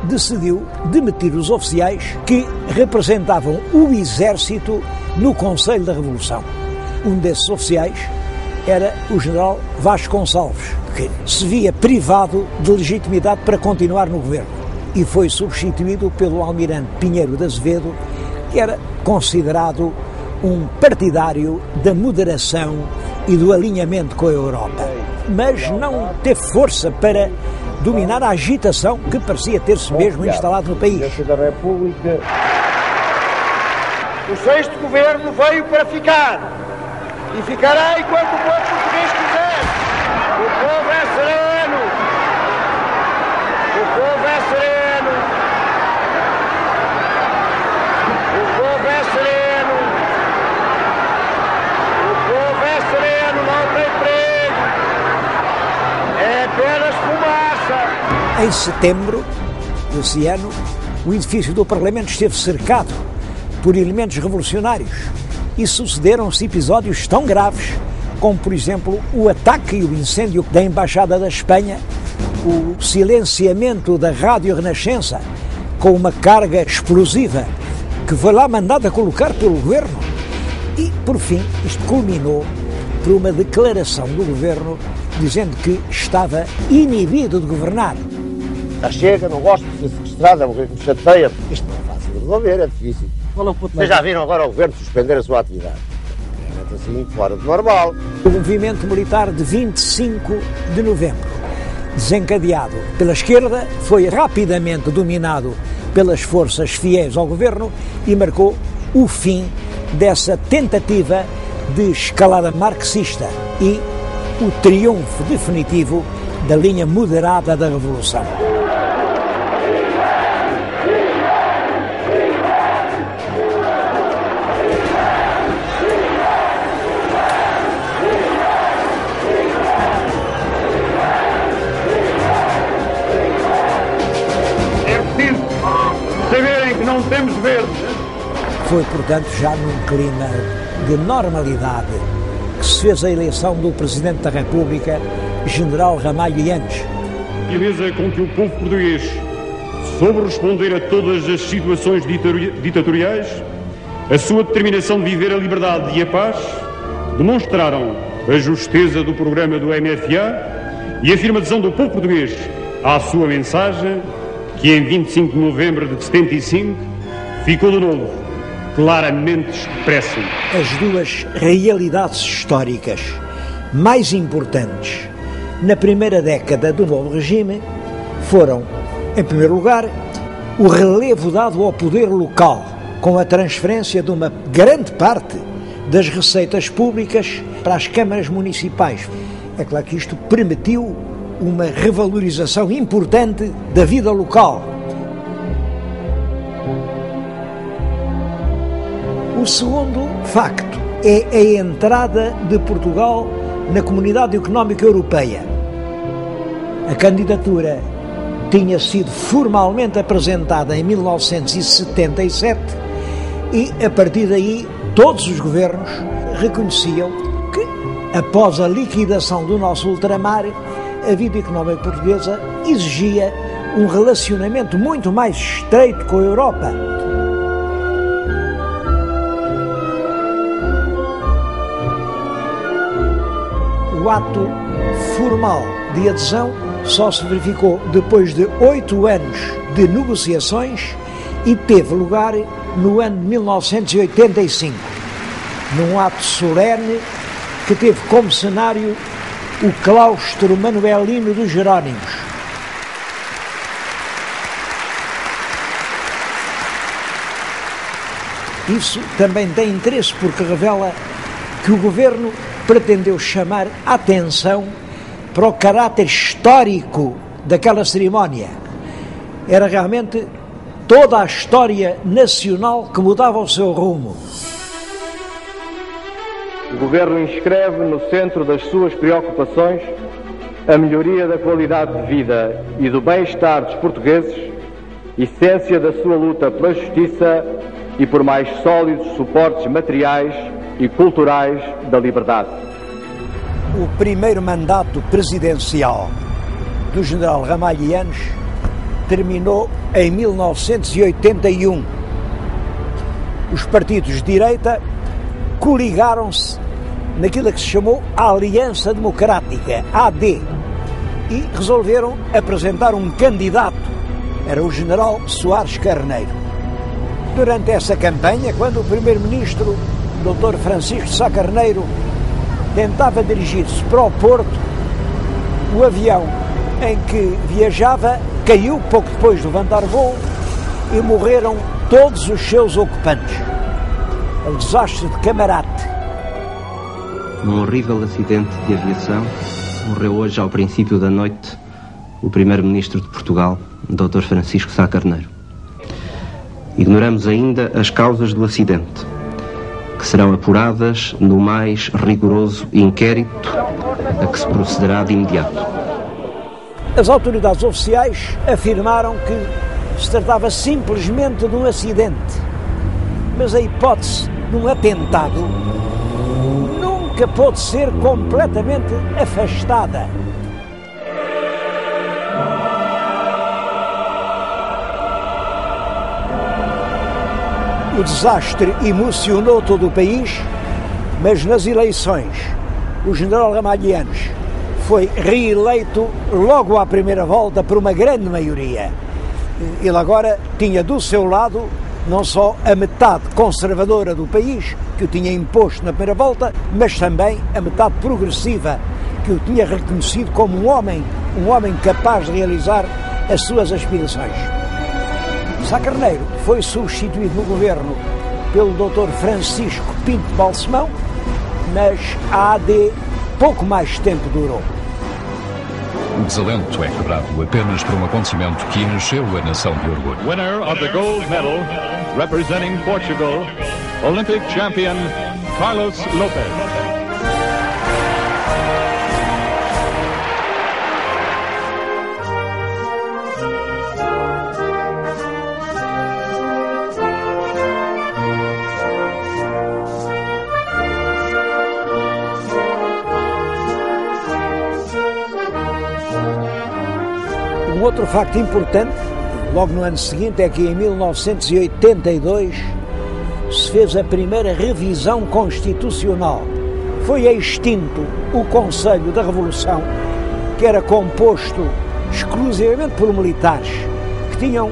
decidiu demitir os oficiais que representavam o Exército no Conselho da Revolução. Um desses oficiais era o general Vasconcelos, que se via privado de legitimidade para continuar no governo e foi substituído pelo almirante Pinheiro de Azevedo, que era considerado um partidário da moderação e do alinhamento com a Europa, mas não teve força para dominar a agitação que parecia ter-se mesmo instalado no país. Da República. O sexto governo veio para ficar e ficará enquanto o povo português quiser. O povo é sereno. O povo é sereno. O povo é sereno. O povo é sereno, não tem perigo. É apenas fumaça. Em setembro desse ano, o edifício do Parlamento esteve cercado por elementos revolucionários e sucederam-se episódios tão graves como, por exemplo, o ataque e o incêndio da Embaixada da Espanha, o silenciamento da Rádio Renascença com uma carga explosiva que foi lá mandada colocar pelo governo. E, por fim, isto culminou por uma declaração do governo dizendo que estava inibido de governar. Já chega, não gosto de ser sequestrado, é uma coisa que me chateia. Isto não é fácil de resolver, é difícil. Vocês já viram agora o governo suspender a sua atividade? É assim, fora do normal. O movimento militar de 25 de novembro, desencadeado pela esquerda, foi rapidamente dominado pelas forças fiéis ao governo e marcou o fim dessa tentativa de escalada marxista e o triunfo definitivo da linha moderada da Revolução. Não temos verde. Foi, portanto, já num clima de normalidade que se fez a eleição do Presidente da República, General Ramalho Yanes. A beleza com que o povo português soube responder a todas as situações ditatoriais, a sua determinação de viver a liberdade e a paz, demonstraram a justeza do programa do MFA e a firme adesão do povo português à sua mensagem, que em 25 de novembro de 75 ficou de novo claramente expressa. As duas realidades históricas mais importantes na primeira década do novo regime foram, em primeiro lugar, o relevo dado ao poder local, com a transferência de uma grande parte das receitas públicas para as câmaras municipais. É claro que isto permitiu uma revalorização importante da vida local. O segundo facto é a entrada de Portugal na Comunidade Económica Europeia. A candidatura tinha sido formalmente apresentada em 1977 e, a partir daí, todos os governos reconheciam que, após a liquidação do nosso ultramar, a vida económica portuguesa exigia um relacionamento muito mais estreito com a Europa. O ato formal de adesão só se verificou depois de 8 anos de negociações e teve lugar no ano de 1985, num ato solene que teve como cenário o claustro manuelino dos Jerónimos. Isso também tem interesse porque revela que o governo pretendeu chamar a atenção para o caráter histórico daquela cerimónia. Era realmente toda a história nacional que mudava o seu rumo. O Governo inscreve no centro das suas preocupações a melhoria da qualidade de vida e do bem-estar dos portugueses, essência da sua luta pela justiça e por mais sólidos suportes materiais e culturais da liberdade. O primeiro mandato presidencial do general Ramalhianes terminou em 1981. Os partidos de direita coligaram-se naquilo que se chamou a Aliança Democrática, AD, e resolveram apresentar um candidato, era o general Soares Carneiro. Durante essa campanha, quando o primeiro-ministro, Dr. Francisco Sá Carneiro, tentava dirigir-se para o Porto, o avião em que viajava caiu pouco depois de levantar voo e morreram todos os seus ocupantes. É o desastre de Camarate. Num horrível acidente de aviação, morreu hoje, ao princípio da noite, o primeiro-ministro de Portugal, Dr. Francisco Sá Carneiro. Ignoramos ainda as causas do acidente, que serão apuradas no mais rigoroso inquérito a que se procederá de imediato. As autoridades oficiais afirmaram que se tratava simplesmente de um acidente, mas a hipótese de um atentado nunca pode ser completamente afastada. O desastre emocionou todo o país, mas nas eleições o general Ramalhianes foi reeleito logo à primeira volta por uma grande maioria. Ele agora tinha do seu lado não só a metade conservadora do país, que o tinha imposto na primeira volta, mas também a metade progressiva, que o tinha reconhecido como um homem capaz de realizar as suas aspirações. Sá Carneiro foi substituído no governo pelo Dr. Francisco Pinto Balsemão, mas a AD pouco mais tempo durou. O desalento é quebrado apenas por um acontecimento que encheu a nação de orgulho. Winner of the gold medal, representing Portugal, Olympic champion Carlos Lopes. Um outro facto importante, logo no ano seguinte, é que em 1982 se fez a primeira revisão constitucional. Foi extinto o Conselho da Revolução, que era composto exclusivamente por militares, que tinham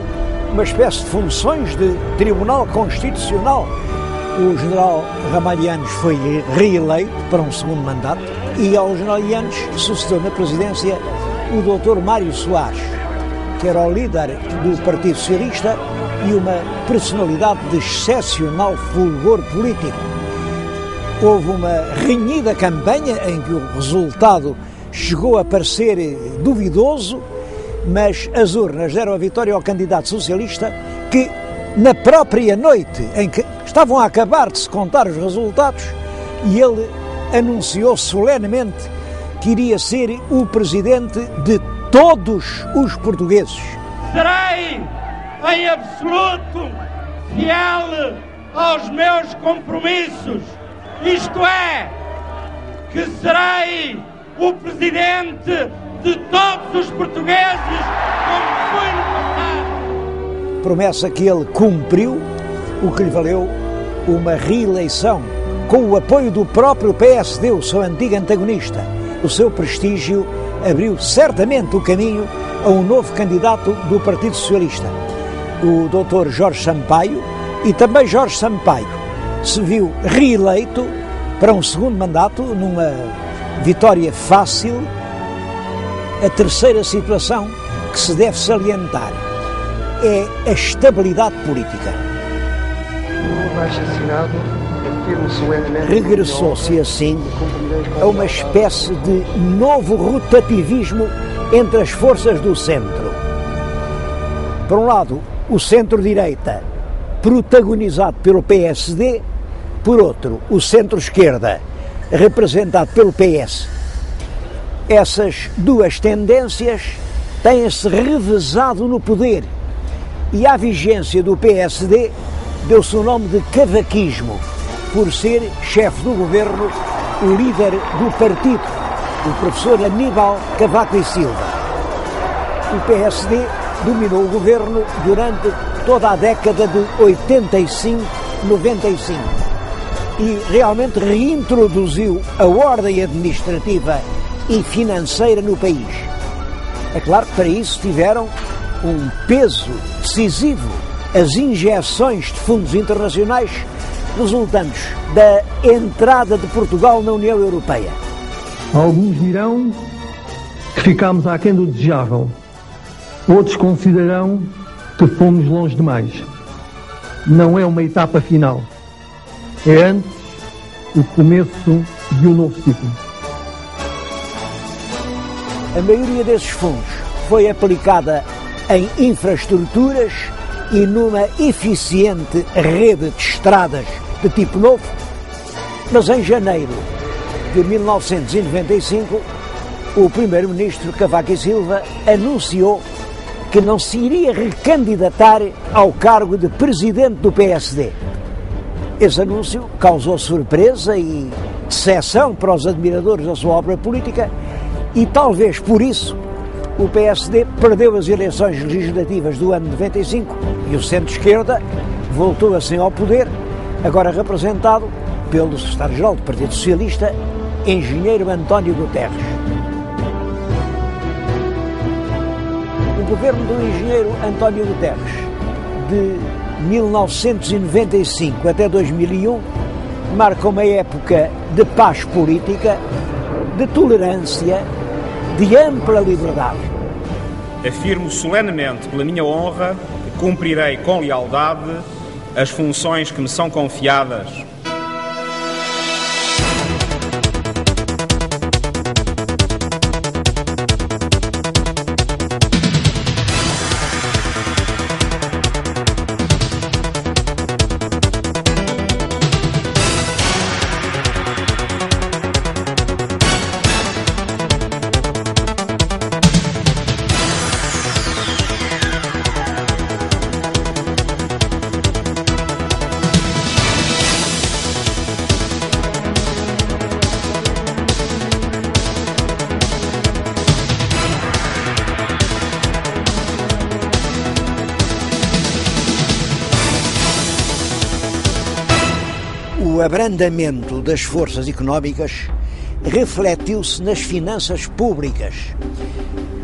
uma espécie de funções de Tribunal Constitucional. O general Ramalhianes foi reeleito para um segundo mandato e ao general Ramalhianes sucedeu na presidência o Dr. Mário Soares, que era o líder do Partido Socialista e uma personalidade de excepcional fulgor político. Houve uma renhida campanha em que o resultado chegou a parecer duvidoso, mas as urnas deram a vitória ao candidato socialista, que na própria noite em que estavam a acabar de se contar os resultados, e ele anunciou solenemente que iria ser o presidente de todos os portugueses. Serei, em absoluto, fiel aos meus compromissos, isto é, que serei o presidente de todos os portugueses, como fui no passado. Promessa que ele cumpriu, o que lhe valeu uma reeleição, com o apoio do próprio PSD, o seu antigo antagonista. O seu prestígio abriu certamente o caminho a um novo candidato do Partido Socialista, o Dr. Jorge Sampaio, e também Jorge Sampaio se viu reeleito para um segundo mandato numa vitória fácil. A terceira situação que se deve salientar é a estabilidade política. Regressou-se assim a uma espécie de novo rotativismo entre as forças do centro. Por um lado, o centro-direita, protagonizado pelo PSD, por outro, o centro-esquerda, representado pelo PS. Essas duas tendências têm-se revezado no poder e à vigência do PSD deu-se o nome de cavaquismo, por ser chefe do governo o líder do partido, o professor Aníbal Cavaco e Silva. O PSD dominou o governo durante toda a década de 85-95 e realmente reintroduziu a ordem administrativa e financeira no país. É claro que para isso tiveram um peso decisivo as injeções de fundos internacionais resultantes da entrada de Portugal na União Europeia. Alguns dirão que ficámos aquém do desejável. Outros considerarão que fomos longe demais. Não é uma etapa final. É antes o começo de um novo ciclo. A maioria desses fundos foi aplicada em infraestruturas e numa eficiente rede de estradas de tipo novo, mas em janeiro de 1995, o primeiro-ministro Cavaco e Silva anunciou que não se iria recandidatar ao cargo de presidente do PSD. Esse anúncio causou surpresa e decepção para os admiradores da sua obra política e talvez por isso o PSD perdeu as eleições legislativas do ano de 95 e o centro-esquerda voltou assim ao poder, agora representado pelo secretário-geral do Partido Socialista, engenheiro António Guterres. O governo do engenheiro António Guterres, de 1995 até 2001, marca uma época de paz política, de tolerância, de ampla liberdade. Afirmo solenemente, pela minha honra, que cumprirei com lealdade as funções que me são confiadas. O abrandamento das forças económicas refletiu-se nas finanças públicas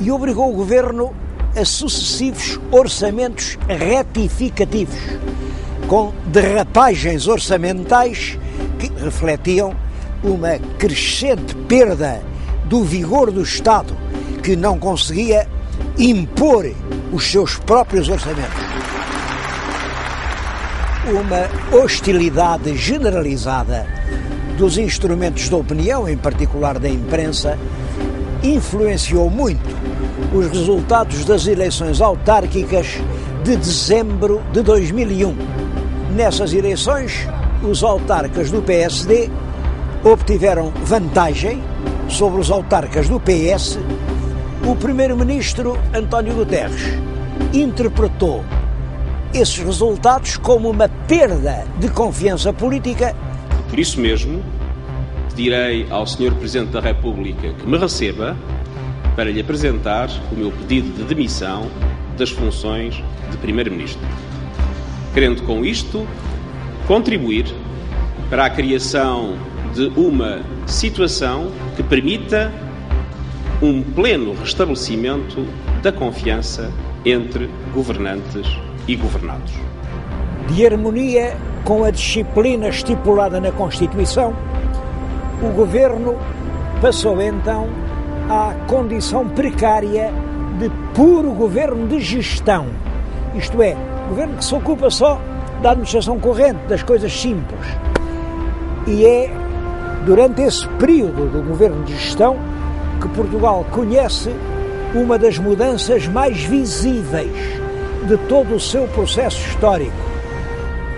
e obrigou o governo a sucessivos orçamentos retificativos, com derrapagens orçamentais que refletiam uma crescente perda do vigor do Estado, que não conseguia impor os seus próprios orçamentos. Uma hostilidade generalizada dos instrumentos de opinião, em particular da imprensa, influenciou muito os resultados das eleições autárquicas de dezembro de 2001. Nessas eleições, os autarcas do PSD obtiveram vantagem sobre os autarcas do PS, o primeiro-ministro António Guterres interpretou esses resultados como uma perda de confiança política. Por isso mesmo, pedirei ao Sr. Presidente da República que me receba para lhe apresentar o meu pedido de demissão das funções de Primeiro-Ministro, querendo com isto contribuir para a criação de uma situação que permita um pleno restabelecimento da confiança entre governantes e governados. De harmonia com a disciplina estipulada na Constituição, o Governo passou então à condição precária de puro governo de gestão, isto é, governo que se ocupa só da administração corrente, das coisas simples. E é durante esse período do governo de gestão que Portugal conhece uma das mudanças mais visíveis de todo o seu processo histórico.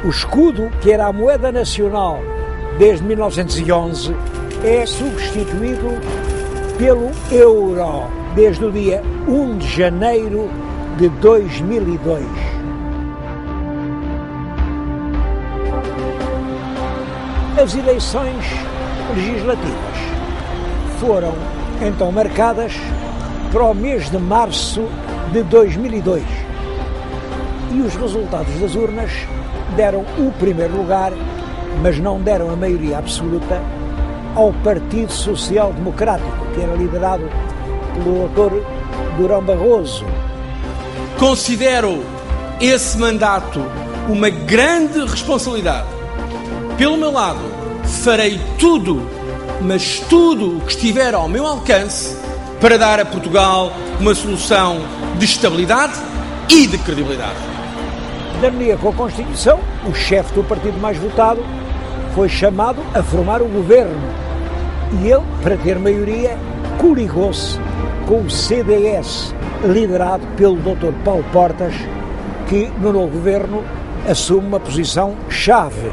O escudo, que era a moeda nacional desde 1911, é substituído pelo euro desde o dia 1 de janeiro de 2002. As eleições legislativas foram então marcadas para o mês de março de 2002 e os resultados das urnas deram o primeiro lugar, mas não deram a maioria absoluta, ao Partido Social Democrático, que era liderado pelo Dr. Durão Barroso. Considero esse mandato uma grande responsabilidade. Pelo meu lado, farei tudo, mas tudo o que estiver ao meu alcance para dar a Portugal uma solução de estabilidade e de credibilidade. De harmonia com a Constituição, o chefe do partido mais votado foi chamado a formar o governo e ele, para ter maioria, coligou-se com o CDS, liderado pelo Dr. Paulo Portas, que no novo governo assume uma posição chave.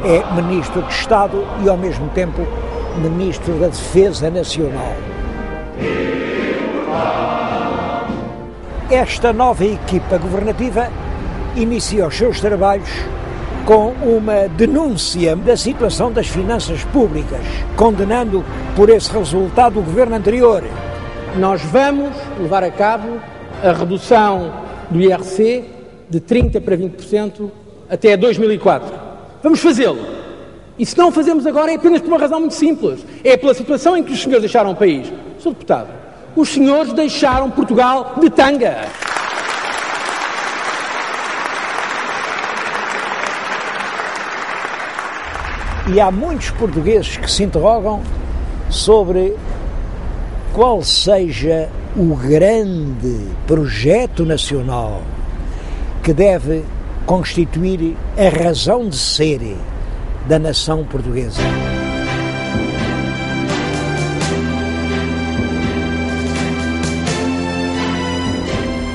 É Ministro de Estado e, ao mesmo tempo, Ministro da Defesa Nacional. Esta nova equipa governativa inicia os seus trabalhos com uma denúncia da situação das finanças públicas, condenando por esse resultado o governo anterior. Nós vamos levar a cabo a redução do IRC de 30% para 20% até 2004. Vamos fazê-lo. E se não o fazemos agora é apenas por uma razão muito simples. É pela situação em que os senhores deixaram o país. Sr. Deputado, os senhores deixaram Portugal de tanga. E há muitos portugueses que se interrogam sobre qual seja o grande projeto nacional que deve constituir a razão de ser da nação portuguesa.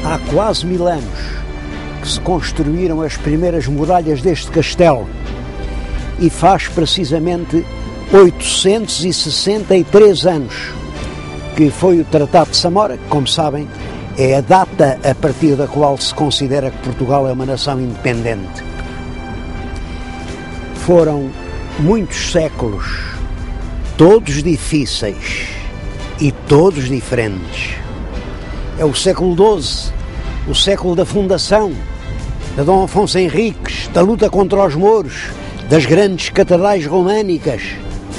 Há quase 1000 anos que se construíram as primeiras muralhas deste castelo e faz precisamente 863 anos que foi o Tratado de Samora, que, como sabem, é a data a partir da qual se considera que Portugal é uma nação independente. Foram muitos séculos, todos difíceis e todos diferentes. É o século XII, o século da fundação, de Dom Afonso Henriques, da luta contra os mouros, das grandes catedrais românicas.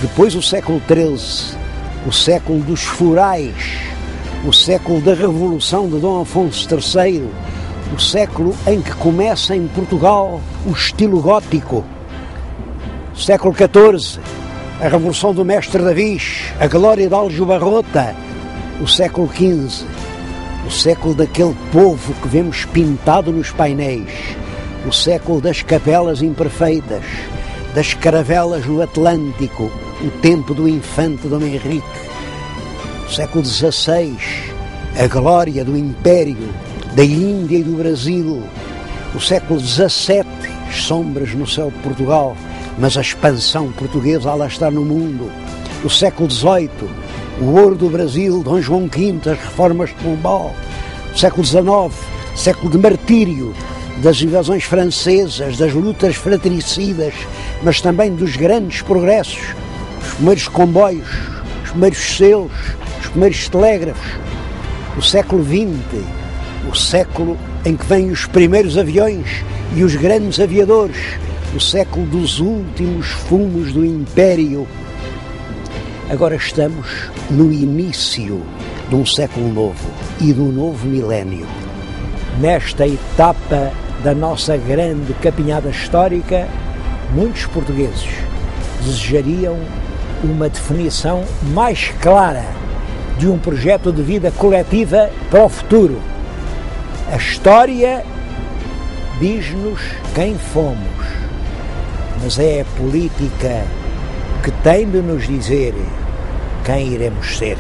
Depois o século XIII, o século dos forais, o século da Revolução de Dom Afonso III, o século em que começa em Portugal o estilo gótico. O século XIV, a Revolução do Mestre Davis, a glória de Aljubarrota. O século XV, o século daquele povo que vemos pintado nos painéis. O século das capelas imperfeitas, das caravelas no Atlântico, o tempo do infante Dom Henrique. O século XVI, a glória do Império, da Índia e do Brasil. O século XVII, as sombras no céu de Portugal, mas a expansão portuguesa alastrada no mundo. O século XVIII, o ouro do Brasil, Dom João V, as reformas de Pombal. O século XIX, século de martírio, das invasões francesas, das lutas fratricidas, mas também dos grandes progressos, os primeiros comboios, os primeiros selos, os primeiros telégrafos. O século XX, o século em que vêm os primeiros aviões e os grandes aviadores, o século dos últimos fumos do Império. Agora estamos no início de um século novo e do novo milénio. Nesta etapa da nossa grande capinhada histórica, muitos portugueses desejariam uma definição mais clara de um projeto de vida coletiva para o futuro. A história diz-nos quem fomos, mas é a política que tem de nos dizer quem iremos ser.